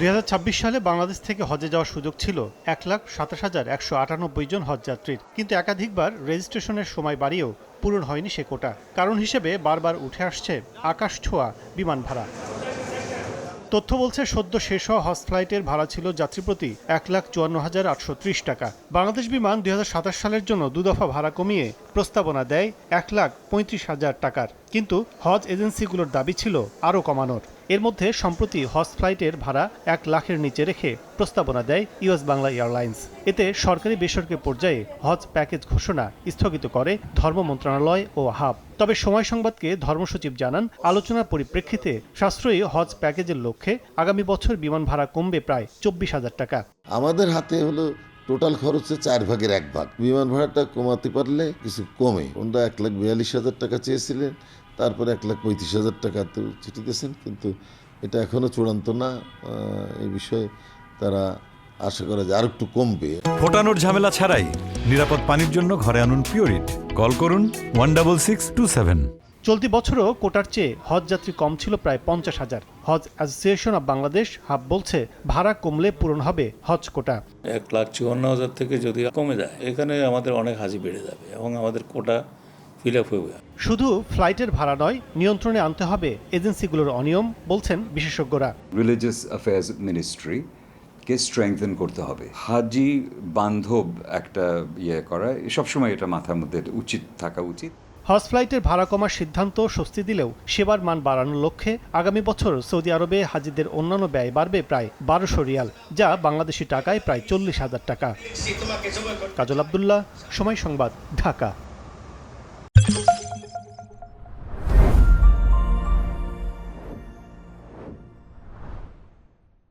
2026 সালে বাংলাদেশ থেকে হজে যাওয়ার সুযোগ ছিল 1,27,198 জন হজযাত্রীর, কিন্তু একাধিকবার রেজিস্ট্রেশনের সময় বাড়িয়েও পূরণ হয়নি সে কোটা। কারণ হিসেবে বারবার উঠে আসছে আকাশ ছোঁয়া বিমান ভাড়া। তথ্য বলছে, সদ্য শেষ হওয়া হজ ফ্লাইটের ভাড়া ছিল যাত্রীপ্রতি 1,54,830 টাকা। বাংলাদেশ বিমান 2027 সালের জন্য দুদফা ভাড়া কমিয়ে প্রস্তাবনা দেয় 1,35,000 টাকার, কিন্তু হজ এজেন্সিগুলোর দাবি ছিল আরও কমানোর। এর মধ্যে সম্প্রতি হজ ফ্লাইটের ভাড়া 1 লাখের নিচে রেখে প্রস্তাবনা দেয় ইউএস বাংলা এয়ারলাইন্স। এতে সরকারি বেসরকারি পর্যায়ে হজ প্যাকেজ ঘোষণা স্থগিত করে ধর্ম মন্ত্রণালয় ও হাব। তবে সময় সংবাদকে ধর্মসচিব জানান, আলোচনার পরিপ্রেক্ষিতে সাশ্রয়ী হজ প্যাকেজের লক্ষ্যে আগামী বছর বিমান ভাড়া কমবে প্রায় 24,000 টাকা। আমাদের হাতে হলো টোটাল খরচের 4 ভাগের 1 ভাগ। বিমান ভাড়াটা কমাতে পারলে কিছু কমে। ওনারা 1,42,000 টাকা চেয়েছিলেন, তারপরে 1,35,000 টাকা তো চিঠি দিয়েছেন, কিন্তু এটা এখনো চূড়ান্ত না। এই বিষয়ে তারা আশা করা যায় আর একটু কমবে। ফোটানোর ঝামেলা ছাড়াই নিরাপদ পানির জন্য ঘরে আনুন পিওরিট। কল করুন 16627। চলতি বছরও কোটার চেয়ে হজ যাত্রী কম ছিল প্রায় 50,000। হজ অ্যাসোসিয়েশন অব বাংলাদেশ হাব বলছে, ভাড়া কমলে পূরণ হবে হজ কোটা। 1,54,000 থেকে যদি কমে যায়, এখানে আমাদের অনেক হাজি বেড়ে যাবে এবং আমাদের কোটা ফিল আপ হবে। শুধু ফ্লাইটের ভাড়া নয়, নিয়ন্ত্রণে আনতে হবে এজেন্সিগুলোর অনিয়ম, বলছেন বিশেষজ্ঞরা। রিলিজিয়াস অ্যাফেয়ার্স মিনিস্ট্রি কে স্ট্রেংথেন করতে হবে। হাজি বান্ধব একটা করা সবসময় এটা মাথার মধ্যে থাকা উচিত। হজ ফ্লাইটের ভাড়া কমার সিদ্ধান্ত স্বস্তি দিলেও সেবার মান বাড়ানোর লক্ষ্যে আগামী বছর সৌদি আরবে হাজিদের অন্যান্য ব্যয় বাড়বে প্রায় 1200 রিয়াল, যা বাংলাদেশি টাকায় প্রায় 40,000 টাকা। কাজল আব্দুল্লাহ, সময় সংবাদ, ঢাকা।